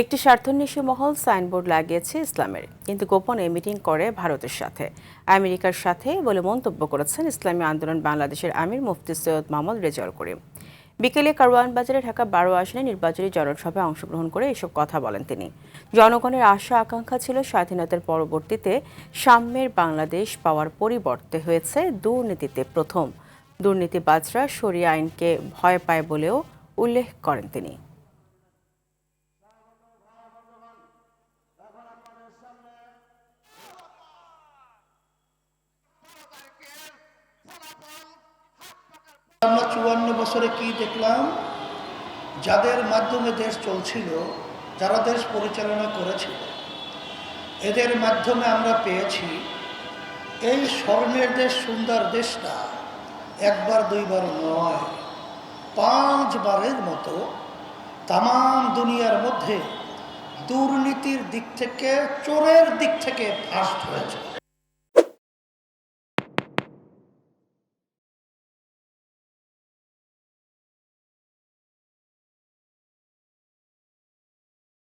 একটি স্বার্থান্বেষী মহল সাইনবোর্ড লাগিয়েছে ইসলামের, কিন্তু গোপনে মিটিং করে ভারতের সাথে, আমেরিকার সাথে বলে মন্তব্য করেছেন ইসলামী আন্দোলন বাংলাদেশের আমির মুফতি সৈয়দ মোহাম্মদ রেজাউল করিম। বিকেলে কারওয়ান বাজারে ঢাকা 12 আসনে নির্বাচনী জনসভায় অংশগ্রহণ করে এসব কথা বলেন তিনি। জনগণের আশা আকাঙ্ক্ষা ছিল স্বাধীনতার পরবর্তীতে সাম্যের বাংলাদেশ পাওয়ার পরিবর্তে হয়েছে দুর্নীতিতে প্রথম। দুর্নীতিবাজরা শরিয়া আইনকে ভয় পায় বলেও উল্লেখ করেন তিনি। আমরা ৫৪ বছরে কি দেখলাম? যাদের মাধ্যমে দেশ চলছিল, যারা দেশ পরিচালনা করেছিল, এদের মাধ্যমে আমরা পেয়েছি এই স্বর্ণের দেশ, সুন্দর দেশটা একবার দুইবার নয়, 5 বারের মতো তাম দুনিয়ার মধ্যে দুর্নীতির দিক থেকে, চোরের দিক থেকে ফার্স্ট হয়েছে।